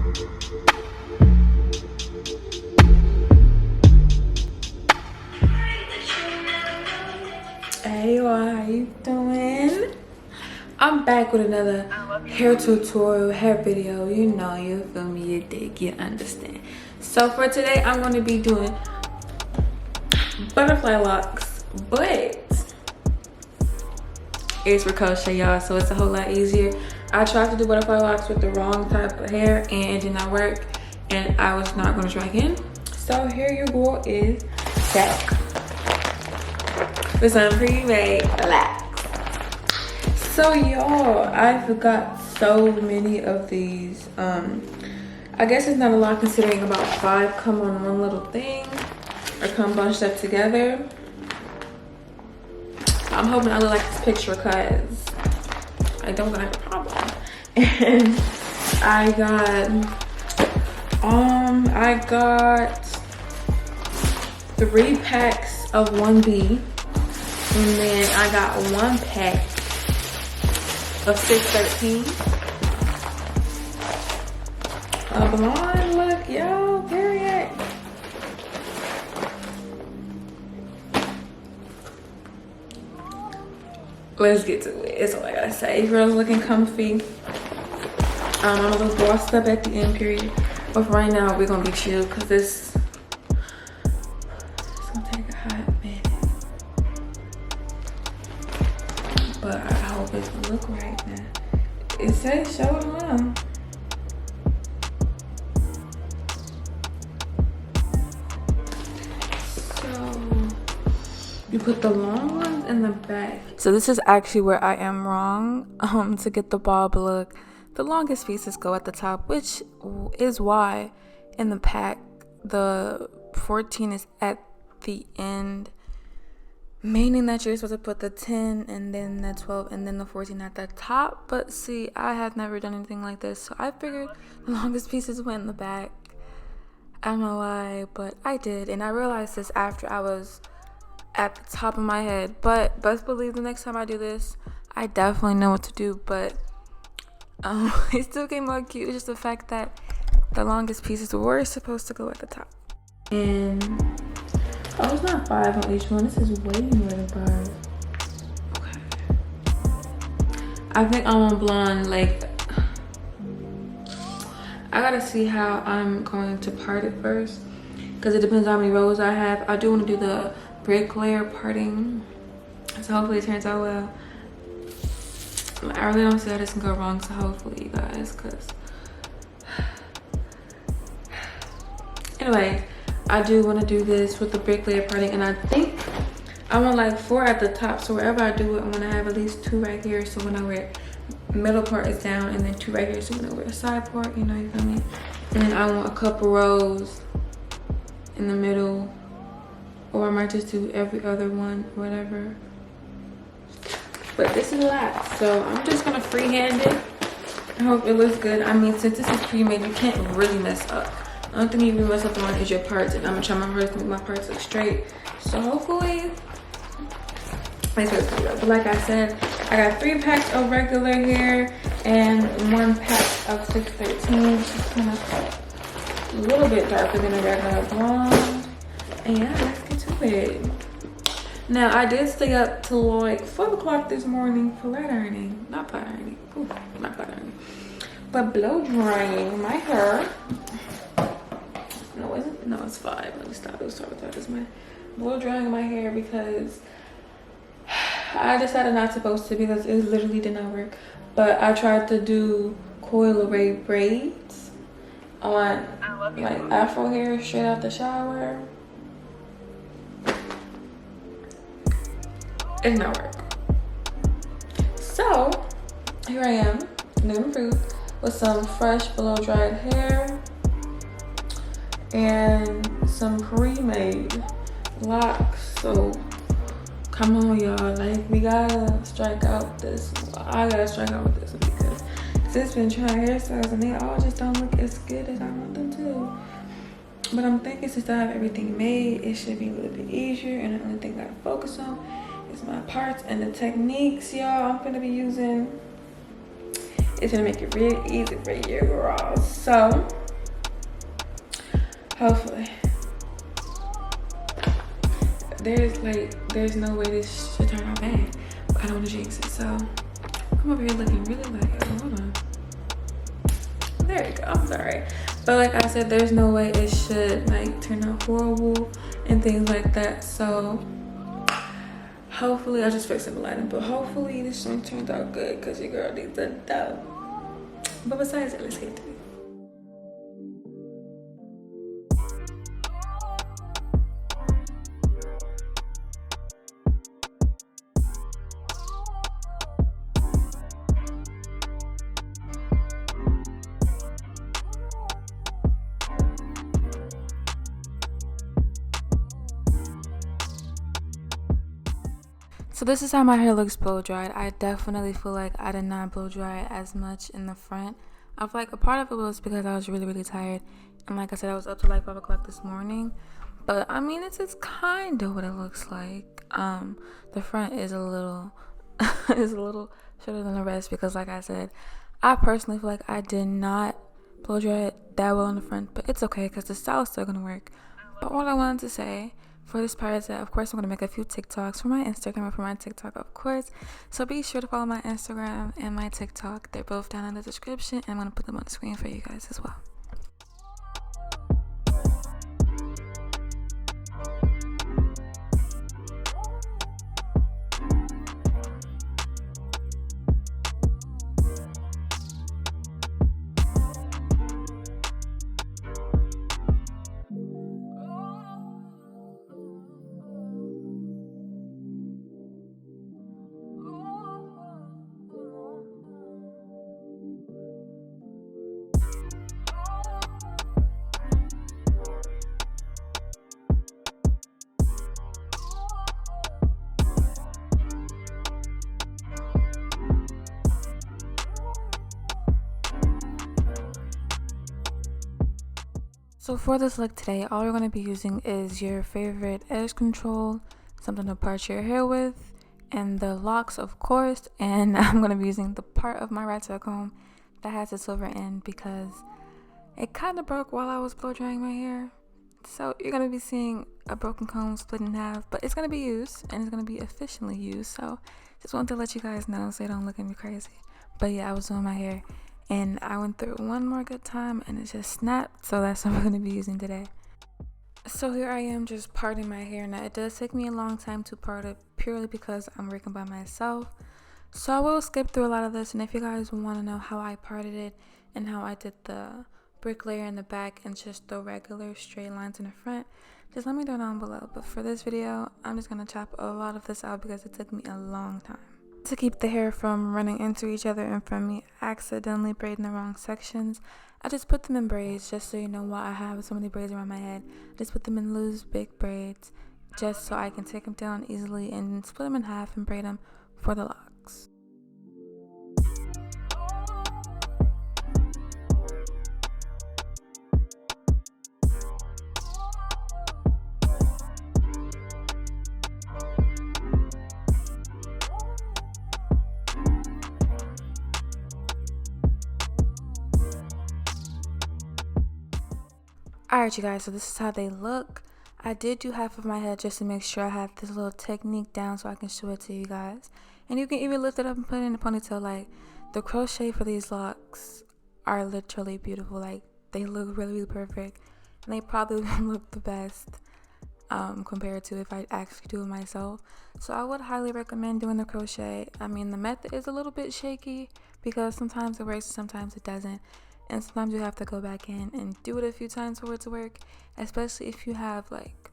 Hey, how you doing? I'm back with another hair tutorial, hair video. You know, you feel me, you dig, you understand. So for today, I'm going to be doing butterfly locks, but it's for crochet, y'all, so it's a whole lot easier. I tried to do butterfly locks with the wrong type of hair and it did not work, and I was not going to try again. So here your girl is back with some pre-made locks. So y'all, I forgot so many of these. I guess it's not a lot considering about 5 come on one little thing or come bunched up together. I'm hoping I look like this picture because I don't have a problem. And I got 3 packs of 1B, and then I got 1 pack of 613. Blonde look, yo, period. Let's get to it. That's all I gotta say. Girls looking comfy. I'm a little bossed up at the end, period. But for right now, we're gonna be chill because it's gonna take a hot minute. But I hope it look right now. It says show it on. You put the long ones in the back. So this is actually where I am wrong. To get the bob look, the longest pieces go at the top, which is why in the pack the 14 is at the end, meaning that you're supposed to put the 10 and then the 12 and then the 14 at the top. But see, I have never done anything like this, so I figured the longest pieces went in the back. I don't know why, but I did, and I realized this after I was at the top of my head. But best believe the next time I do this, I definitely know what to do. But it still came out cute. It's just the fact that the longest pieces were supposed to go at the top. And oh, it's not 5 on each one. This is way more than 5. Okay, I think I want blonde. Like, I gotta see how I'm going to part it first, because it depends on how many rows I have. I do want to do the brick layer parting, so hopefully it turns out well. I really don't see how this can go wrong, so hopefully you guys, because anyway, I do want to do this with the brick layer parting, and I think I want like 4 at the top, so wherever I do it, I want to have at least 2 right here, so when I wear middle part is down, and then 2 right here, so when I wear a side part, you know, you feel me? And then I want a couple rows in the middle, or I might just do every other one, whatever. But this is a lot, so I'm just gonna freehand it. I hope it looks good. I mean, since this is pre-made, you can't really mess up. The only thing you can mess up on is your parts, and I'm gonna try my hardest to make my parts look straight. So hopefully, but like I said, I got 3 packs of regular hair and 1 pack of 613, which is kind of a little bit darker than a regular blonde. And yeah, let's get to it. Now, I did stay up till like 12 o'clock this morning flat ironing. Not flat ironing. Ooh, not flat ironing. But blow drying my hair. No, isn't? No, it's 5. Let me stop. It was 12 o'clock this morning. Blow drying my hair because I decided not supposed to, because it literally did not work. But I tried to do coil array braids on like afro hair straight out the shower. It did not work. So here I am, new and improved, with some fresh blow dried hair and some pre-made locks. So come on, y'all, like, we gotta strike out this. I gotta strike out with this one, because sis been trying hairstyles and they all just don't look as good as I want them to. But I'm thinking since I have everything made, it should be a little bit easier, and the only thing I gotta focus on is my parts and the techniques, y'all. I'm gonna be using it's gonna make it really easy for you girls. So hopefully there's no way this should turn out bad, but I don't want to jinx it. So I'm over here looking really like, oh, hold on, there you go. I'm sorry, but like I said, there's no way it should like turn out horrible and things like that. So hopefully, I just fixed the lighting, but hopefully this one turned out good because your girl needs a dub. But besides that, let's get to it. So this is how my hair looks blow dried. I definitely feel like I did not blow dry as much in the front. I feel like a part of it was because I was really tired, and like I said, I was up to like 5 o'clock this morning. But I mean, it's kind of what it looks like. The front is a little is a little shorter than the rest because, like I said, I personally feel like I did not blow dry it that well in the front, but it's okay because the style is still gonna work. But what I wanted to say for this part is that, of course, I'm going to make a few TikToks for my Instagram and for my TikTok, of course. So be sure to follow my Instagram and my TikTok. They're both down in the description, and I'm going to put them on the screen for you guys as well. So for this look today, all you're going to be using is your favorite edge control, something to part your hair with, and the Locs, of course. And I'm going to be using the part of my rat tail comb that has a silver end because it kind of broke while I was blow drying my hair. So you're going to be seeing a broken comb split in half, but it's going to be used and it's going to be efficiently used. So just wanted to let you guys know so you don't look at me crazy. But yeah, I was doing my hair and I went through one more good time and it just snapped. So that's what I'm going to be using today. So here I am just parting my hair. Now it does take me a long time to part it purely because I'm working by myself. So I will skip through a lot of this, and if you guys want to know how I parted it and how I did the brick layer in the back and just the regular straight lines in the front, just let me know down below. But for this video, I'm just going to chop a lot of this out because it took me a long time. To keep the hair from running into each other and from me accidentally braiding the wrong sections, I just put them in braids. Just so you know why I have so many braids around my head, I just put them in loose big braids just so I can take them down easily and split them in half and braid them for the locks. Alright you guys, so this is how they look. I did do half of my head just to make sure I have this little technique down so I can show it to you guys. And you can even lift it up and put it in a ponytail. Like, the crochet for these locks are literally beautiful. Like, they look really perfect. And they probably look the best compared to if I actually do it myself. So I would highly recommend doing the crochet. I mean, the method is a little bit shaky because sometimes it works and sometimes it doesn't. And sometimes you have to go back in and do it a few times for it to work, especially if you have like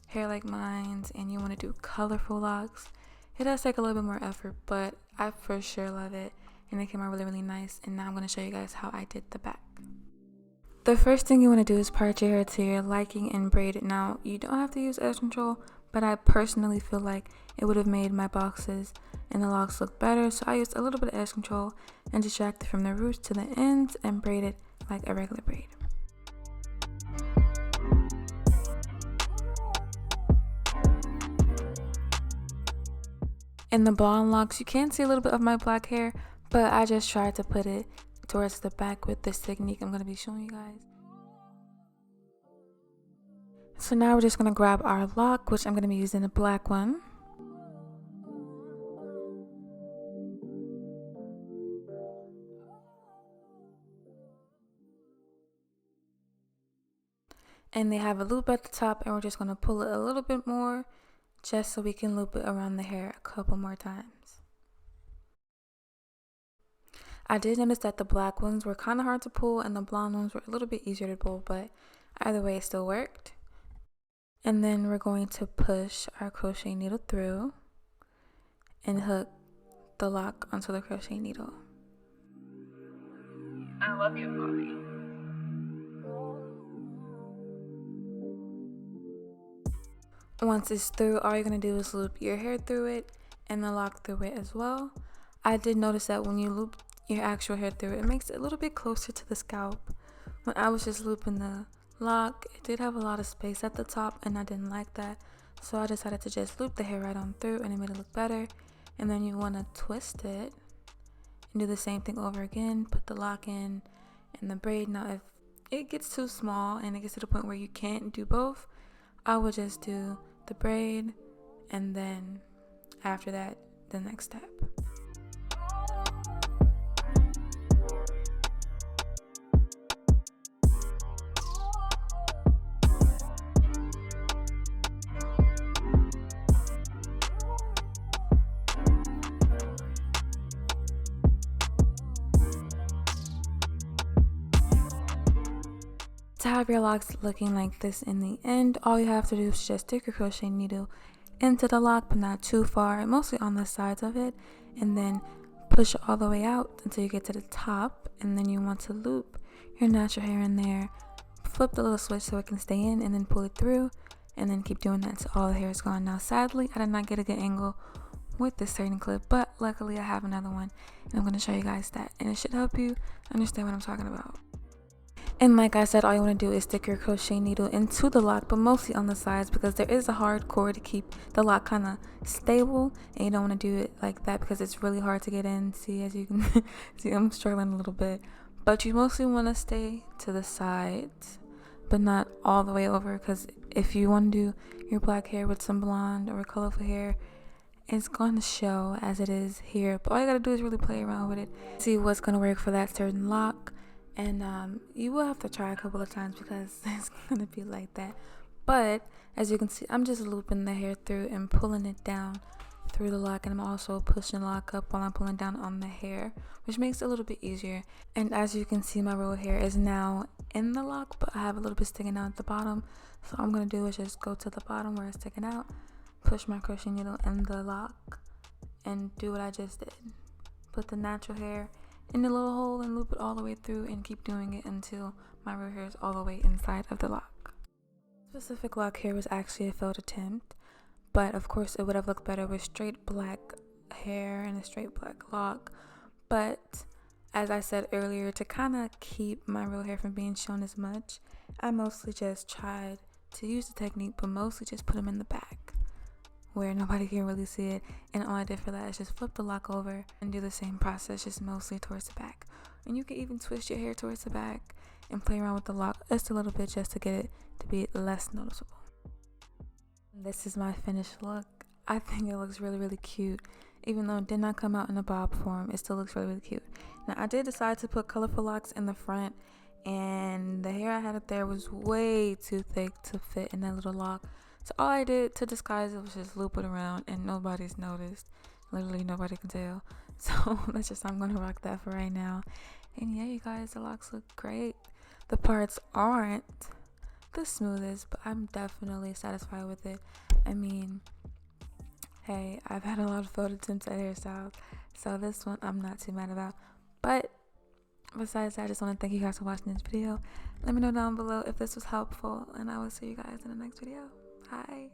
hair like mine and you want to do colorful locks. It does take a little bit more effort, but I for sure love it, and it came out really nice. And now I'm going to show you guys how I did the back. The first thing you want to do is part your hair to your liking and braid it. Now, you don't have to use edge control, but I personally feel like it would have made my boxes and the locks look better. So I used a little bit of edge control and distracted from the roots to the ends and braid it like a regular braid. In the blonde locks, you can see a little bit of my black hair, but I just tried to put it towards the back with this technique I'm going to be showing you guys. So now we're just going to grab our lock, which I'm going to be using a black one. And they have a loop at the top, and we're just going to pull it a little bit more just so we can loop it around the hair a couple more times. I did notice that the black ones were kind of hard to pull and the blonde ones were a little bit easier to pull, but either way it still worked. And then we're going to push our crochet needle through and hook the lock onto the crochet needle. I love you, Maui. Once it's through, all you're going to do is loop your hair through it and the lock through it as well. I did notice that when you loop your actual hair through it, it makes it a little bit closer to the scalp. When I was just looping the lock, it did have a lot of space at the top and I didn't like that, so I decided to just loop the hair right on through, and it made it look better. And then you want to twist it and do the same thing over again. Put the lock in and the braid. Now if it gets too small and it gets to the point where you can't do both, I would just do the braid and then after that the next step. To have your locks looking like this in the end, all you have to do is just stick your crochet needle into the lock, but not too far, mostly on the sides of it, and then push it all the way out until you get to the top. And then you want to loop your natural hair in there, flip the little switch so it can stay in, and then pull it through, and then keep doing that until all the hair is gone. Now sadly I did not get a good angle with this certain clip, but luckily I have another one and I'm going to show you guys that, and it should help you understand what I'm talking about. And like I said, all you want to do is stick your crochet needle into the lock, but mostly on the sides, because there is a hard cord to keep the lock kind of stable, and you don't want to do it like that because it's really hard to get in. See, as you can see, I'm struggling a little bit, but you mostly want to stay to the sides but not all the way over, because if you want to do your black hair with some blonde or colorful hair, it's going to show as it is here. But all you gotta do is really play around with it, see what's going to work for that certain lock. And you will have to try a couple of times because it's gonna be like that. But as you can see, I'm just looping the hair through and pulling it down through the lock, and I'm also pushing the lock up while I'm pulling down on the hair, which makes it a little bit easier. And as you can see, my roll hair is now in the lock, but I have a little bit sticking out at the bottom. So all I'm gonna do is just go to the bottom where it's sticking out, push my crochet needle in the lock, and do what I just did. Put the natural hair in the little hole and loop it all the way through, and keep doing it until my real hair is all the way inside of the lock. This specific lock here was actually a failed attempt, but of course it would have looked better with straight black hair and a straight black lock. But as I said earlier, to kind of keep my real hair from being shown as much, I mostly just tried to use the technique, but mostly just put them in the back where nobody can really see it. And all I did for that is just flip the lock over and do the same process, just mostly towards the back. And you can even twist your hair towards the back and play around with the lock just a little bit, just to get it to be less noticeable. This is my finished look. I think it looks really, really cute. Even though it did not come out in a bob form, it still looks really, really cute. Now I did decide to put colorful locks in the front, and the hair I had up there was way too thick to fit in that little lock. So all I did to disguise it was just loop it around, and nobody's noticed. Literally nobody can tell. So that's just how I'm gonna rock that for right now. And yeah, you guys, the locks look great. The parts aren't the smoothest, but I'm definitely satisfied with it. I mean, hey, I've had a lot of failed attempts at hairstyles, so this one I'm not too mad about. But besides that, I just want to thank you guys for watching this video. Let me know down below if this was helpful, and I will see you guys in the next video. Bye.